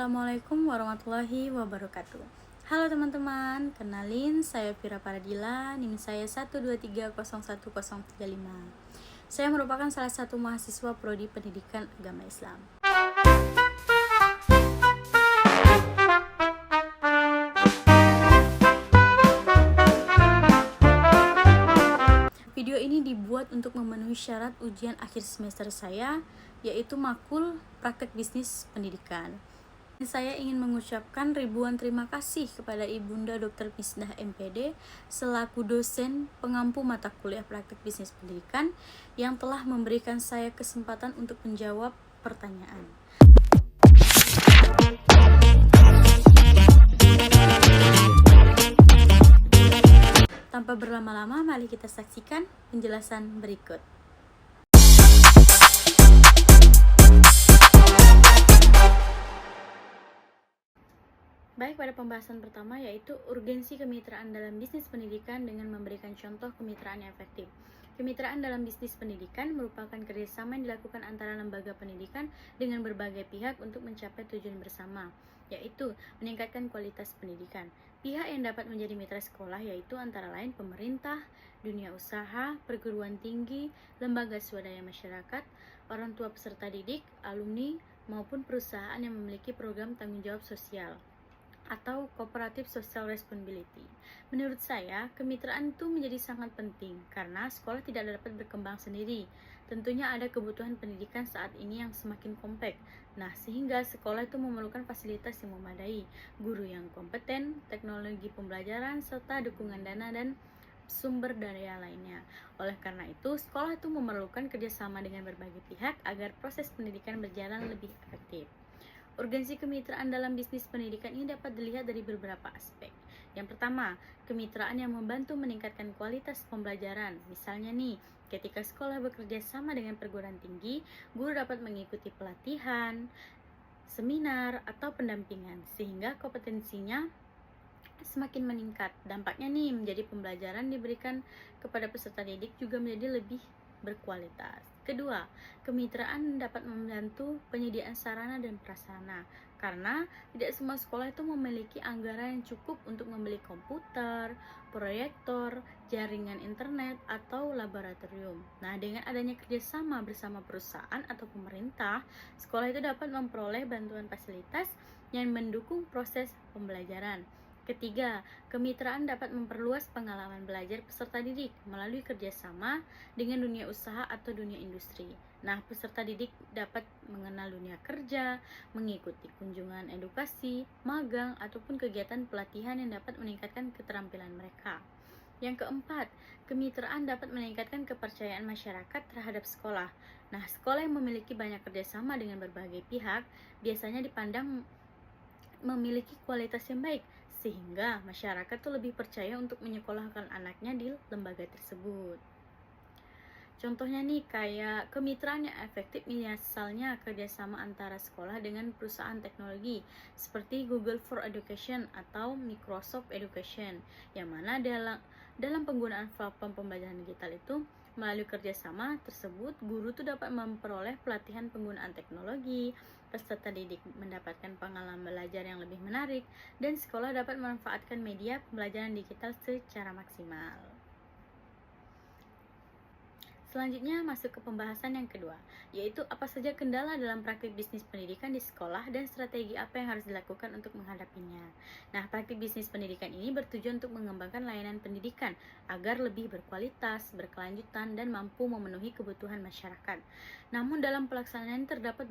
Assalamualaikum warahmatullahi wabarakatuh. Halo teman-teman, kenalin saya Vira Paradila, NIM saya 123011035. Saya merupakan salah satu mahasiswa Prodi Pendidikan Agama Islam. Video ini dibuat untuk memenuhi syarat ujian akhir semester saya, yaitu makul praktek bisnis pendidikan. Saya ingin mengucapkan ribuan terima kasih kepada Ibunda Dr. Misdah MPD selaku dosen pengampu mata kuliah praktek bisnis pendidikan yang telah memberikan saya kesempatan untuk menjawab pertanyaan. Tanpa berlama-lama, mari kita saksikan penjelasan berikut. Baik, pada pembahasan pertama yaitu urgensi kemitraan dalam bisnis pendidikan dengan memberikan contoh kemitraan yang efektif. Kemitraan dalam bisnis pendidikan merupakan kerjasama yang dilakukan antara lembaga pendidikan dengan berbagai pihak untuk mencapai tujuan bersama, yaitu meningkatkan kualitas pendidikan. Pihak yang dapat menjadi mitra sekolah yaitu antara lain pemerintah, dunia usaha, perguruan tinggi, lembaga swadaya masyarakat, orang tua peserta didik, alumni, maupun perusahaan yang memiliki program tanggung jawab sosial atau cooperative social responsibility. Menurut saya, kemitraan itu menjadi sangat penting karena sekolah tidak dapat berkembang sendiri. Tentunya ada kebutuhan pendidikan saat ini yang semakin kompleks. Nah, sehingga sekolah itu memerlukan fasilitas yang memadai, guru yang kompeten, teknologi pembelajaran, serta dukungan dana dan sumber daya lainnya. Oleh karena itu, sekolah itu memerlukan kerjasama dengan berbagai pihak agar proses pendidikan berjalan lebih efektif. Urgensi kemitraan dalam bisnis pendidikan ini dapat dilihat dari beberapa aspek. Yang pertama, kemitraan yang membantu meningkatkan kualitas pembelajaran. Misalnya nih, ketika sekolah bekerja sama dengan perguruan tinggi, guru dapat mengikuti pelatihan, seminar, atau pendampingan, sehingga kompetensinya semakin meningkat. Dampaknya nih, menjadi pembelajaran diberikan kepada peserta didik juga menjadi lebih berkualitas. Kedua, kemitraan dapat membantu penyediaan sarana dan prasarana karena tidak semua sekolah itu memiliki anggaran yang cukup untuk membeli komputer, proyektor, jaringan internet, atau laboratorium. Nah, dengan adanya kerjasama bersama perusahaan atau pemerintah, sekolah itu dapat memperoleh bantuan fasilitas yang mendukung proses pembelajaran. Ketiga, kemitraan dapat memperluas pengalaman belajar peserta didik melalui kerjasama dengan dunia usaha atau dunia industri. Nah, peserta didik dapat mengenal dunia kerja, mengikuti kunjungan edukasi, magang, ataupun kegiatan pelatihan yang dapat meningkatkan keterampilan mereka. Yang keempat, kemitraan dapat meningkatkan kepercayaan masyarakat terhadap sekolah. Nah, sekolah yang memiliki banyak kerjasama dengan berbagai pihak biasanya dipandang memiliki kualitas yang baik, sehingga masyarakat tuh lebih percaya untuk menyekolahkan anaknya di lembaga tersebut. Contohnya nih, kayak kemitraan yang efektif misalnya kerjasama antara sekolah dengan perusahaan teknologi seperti Google for Education atau Microsoft Education, yang mana dalam penggunaan platform pembelajaran digital itu, melalui kerjasama tersebut, guru tuh dapat memperoleh pelatihan penggunaan teknologi, peserta didik mendapatkan pengalaman belajar yang lebih menarik, dan sekolah dapat memanfaatkan media pembelajaran digital secara maksimal. Selanjutnya masuk ke pembahasan yang kedua, yaitu apa saja kendala dalam praktik bisnis pendidikan di sekolah dan strategi apa yang harus dilakukan untuk menghadapinya. Nah, praktik bisnis pendidikan ini bertujuan untuk mengembangkan layanan pendidikan agar lebih berkualitas, berkelanjutan, dan mampu memenuhi kebutuhan masyarakat. Namun dalam pelaksanaan terdapat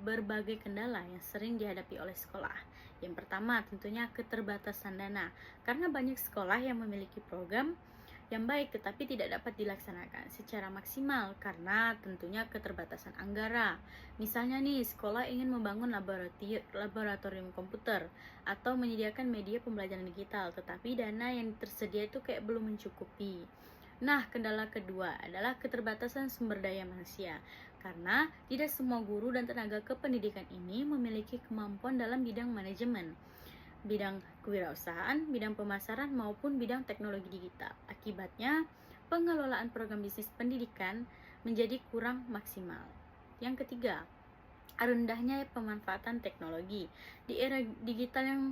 berbagai kendala yang sering dihadapi oleh sekolah. Yang pertama tentunya keterbatasan dana, karena banyak sekolah yang memiliki program yang baik tetapi tidak dapat dilaksanakan secara maksimal karena tentunya keterbatasan anggaran. Misalnya nih, sekolah ingin membangun laboratorium komputer atau menyediakan media pembelajaran digital, tetapi dana yang tersedia itu kayak belum mencukupi. Nah, kendala kedua adalah keterbatasan sumber daya manusia, karena tidak semua guru dan tenaga kependidikan ini memiliki kemampuan dalam bidang manajemen, bidang kewirausahaan, bidang pemasaran, maupun bidang teknologi digital. Akibatnya, pengelolaan program bisnis pendidikan menjadi kurang maksimal. Yang ketiga, rendahnya pemanfaatan teknologi. Di era digital yang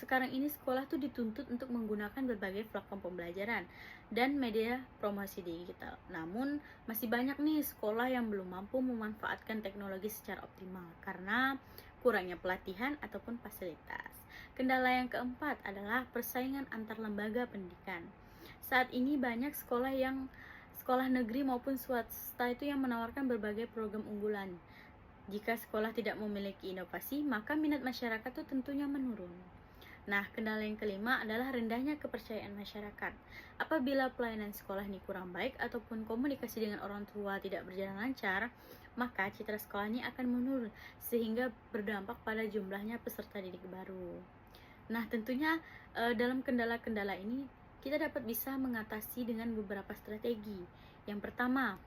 sekarang ini, sekolah tuh dituntut untuk menggunakan berbagai platform pembelajaran dan media promosi digital. Namun, masih banyak nih sekolah yang belum mampu memanfaatkan teknologi secara optimal karena kurangnya pelatihan ataupun fasilitas. Kendala yang keempat adalah persaingan antar lembaga pendidikan. Saat ini banyak sekolah negeri maupun swasta itu yang menawarkan berbagai program unggulan. Jika sekolah tidak memiliki inovasi, maka minat masyarakat itu tentunya menurun. Nah, kendala yang kelima adalah rendahnya kepercayaan masyarakat. Apabila pelayanan sekolah ini kurang baik ataupun komunikasi dengan orang tua tidak berjalan lancar, maka citra sekolah ini akan menurun sehingga berdampak pada jumlahnya peserta didik baru. Nah, tentunya dalam kendala-kendala ini kita dapat bisa mengatasi dengan beberapa strategi. Yang pertama,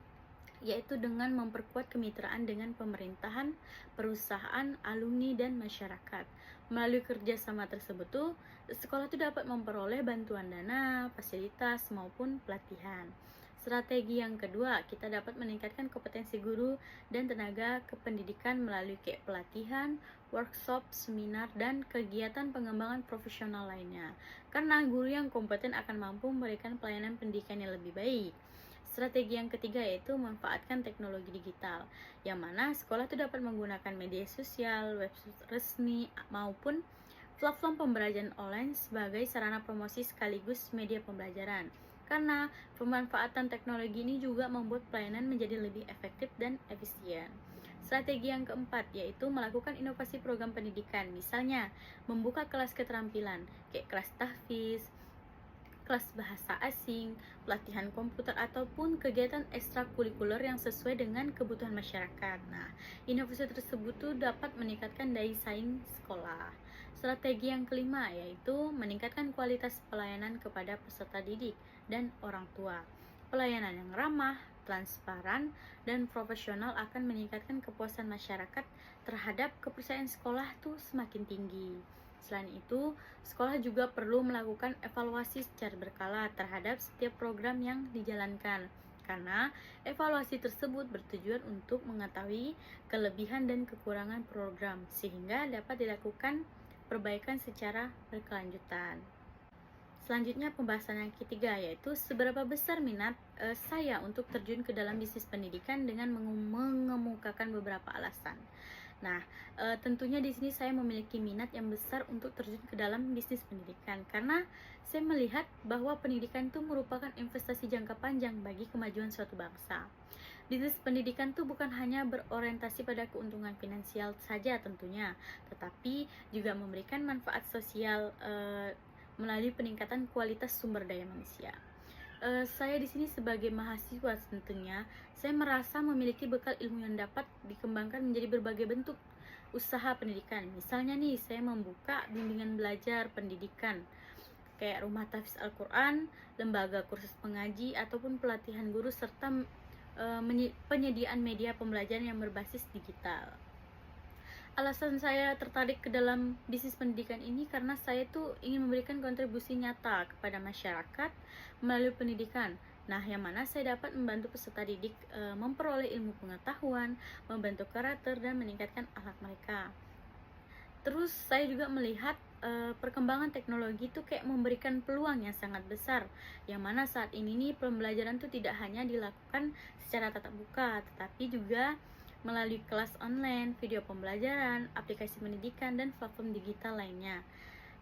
yaitu dengan memperkuat kemitraan dengan pemerintahan, perusahaan, alumni, dan masyarakat. Melalui kerjasama tersebut tuh, sekolah itu dapat memperoleh bantuan dana, fasilitas, maupun pelatihan. Strategi yang kedua, kita dapat meningkatkan kompetensi guru dan tenaga kependidikan melalui kayak pelatihan, workshop, seminar, dan kegiatan pengembangan profesional lainnya. Karena guru yang kompeten akan mampu memberikan pelayanan pendidikan yang lebih baik. Strategi yang ketiga yaitu memanfaatkan teknologi digital, yang mana sekolah itu dapat menggunakan media sosial, website resmi, maupun platform pembelajaran online sebagai sarana promosi sekaligus media pembelajaran. Karena pemanfaatan teknologi ini juga membuat pelayanan menjadi lebih efektif dan efisien. Strategi yang keempat yaitu melakukan inovasi program pendidikan, misalnya membuka kelas keterampilan, kayak kelas tahfiz, kelas bahasa asing, pelatihan komputer, ataupun kegiatan ekstrakurikuler yang sesuai dengan kebutuhan masyarakat. Nah, inovasi tersebut tuh dapat meningkatkan daya saing sekolah. Strategi yang kelima yaitu meningkatkan kualitas pelayanan kepada peserta didik dan orang tua. Pelayanan yang ramah, transparan, dan profesional akan meningkatkan kepuasan masyarakat terhadap kepercayaan sekolah tuh semakin tinggi. Selain itu, sekolah juga perlu melakukan evaluasi secara berkala terhadap setiap program yang dijalankan, karena evaluasi tersebut bertujuan untuk mengetahui kelebihan dan kekurangan program, sehingga dapat dilakukan perbaikan secara berkelanjutan. Selanjutnya pembahasan yang ketiga yaitu seberapa besar minat saya untuk terjun ke dalam bisnis pendidikan dengan mengemukakan beberapa alasan. Nah, tentunya di sini saya memiliki minat yang besar untuk terjun ke dalam bisnis pendidikan karena saya melihat bahwa pendidikan itu merupakan investasi jangka panjang bagi kemajuan suatu bangsa. Bisnis pendidikan itu bukan hanya berorientasi pada keuntungan finansial saja tentunya, tetapi juga memberikan manfaat sosial melalui peningkatan kualitas sumber daya manusia. Saya di sini sebagai mahasiswa tentunya saya merasa memiliki bekal ilmu yang dapat dikembangkan menjadi berbagai bentuk usaha pendidikan. Misalnya nih, saya membuka bimbingan belajar pendidikan kayak rumah tahfiz Al-Quran, lembaga kursus pengaji, ataupun pelatihan guru serta penyediaan media pembelajaran yang berbasis digital. Alasan saya tertarik ke dalam bisnis pendidikan ini karena saya tuh ingin memberikan kontribusi nyata kepada masyarakat melalui pendidikan. Nah, yang mana saya dapat membantu peserta didik memperoleh ilmu pengetahuan, membentuk karakter, dan meningkatkan akhlak mereka. Terus saya juga melihat perkembangan teknologi itu kayak memberikan peluang yang sangat besar, yang mana saat ini nih pembelajaran tuh tidak hanya dilakukan secara tatap muka, tetapi juga melalui kelas online, video pembelajaran, aplikasi pendidikan, dan platform digital lainnya.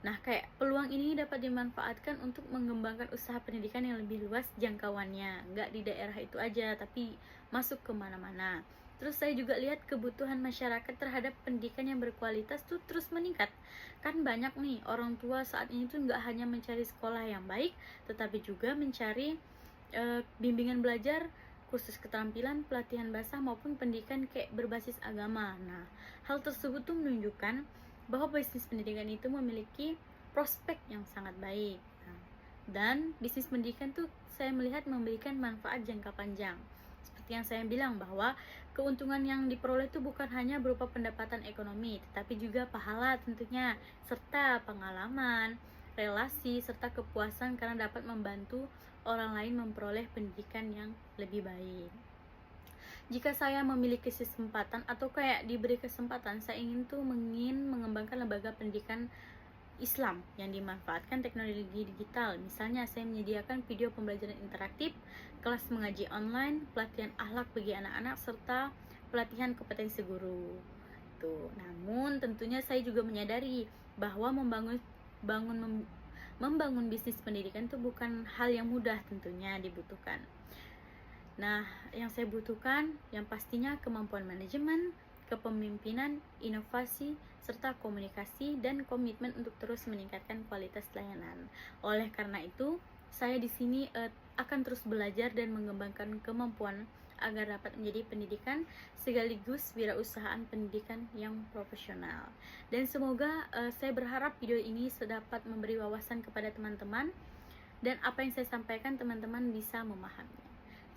Nah, kayak peluang ini dapat dimanfaatkan untuk mengembangkan usaha pendidikan yang lebih luas jangkauannya, nggak di daerah itu aja, tapi masuk ke mana-mana. Terus saya juga lihat kebutuhan masyarakat terhadap pendidikan yang berkualitas tuh terus meningkat. Kan banyak nih orang tua saat ini tuh nggak hanya mencari sekolah yang baik, tetapi juga mencari bimbingan belajar, kursus keterampilan, pelatihan bahasa, maupun pendidikan kayak berbasis agama. Nah, hal tersebut tuh menunjukkan bahwa bisnis pendidikan itu memiliki prospek yang sangat baik. Nah, dan bisnis pendidikan tuh saya melihat memberikan manfaat jangka panjang. Seperti yang saya bilang bahwa keuntungan yang diperoleh itu bukan hanya berupa pendapatan ekonomi, tetapi juga pahala tentunya, serta pengalaman, relasi, serta kepuasan karena dapat membantu orang lain memperoleh pendidikan yang lebih baik. Jika saya memiliki kesempatan atau kayak diberi kesempatan, saya ingin mengembangkan lembaga pendidikan Islam yang dimanfaatkan teknologi digital. Misalnya saya menyediakan video pembelajaran interaktif, kelas mengaji online, pelatihan akhlak bagi anak-anak, serta pelatihan kompetensi guru. Tuh. Namun tentunya saya juga menyadari bahwa membangun bisnis pendidikan itu bukan hal yang mudah, tentunya dibutuhkan. Nah, yang saya butuhkan yang pastinya kemampuan manajemen, kepemimpinan, inovasi, serta komunikasi dan komitmen untuk terus meningkatkan kualitas layanan. Oleh karena itu, saya di sini akan terus belajar dan mengembangkan kemampuan agar dapat menjadi pendidikan sekaligus wirausahaan pendidikan yang profesional. Dan semoga saya berharap video ini dapat memberi wawasan kepada teman-teman dan apa yang saya sampaikan teman-teman bisa memahaminya.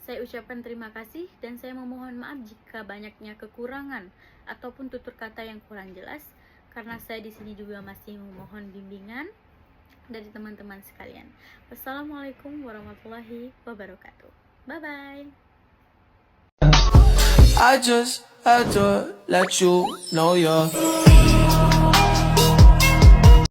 Saya ucapkan terima kasih dan saya memohon maaf jika banyaknya kekurangan ataupun tutur kata yang kurang jelas, karena saya di sini juga masih memohon bimbingan dari teman-teman sekalian. Wassalamualaikum warahmatullahi wabarakatuh. Bye bye. I just had to let you know you're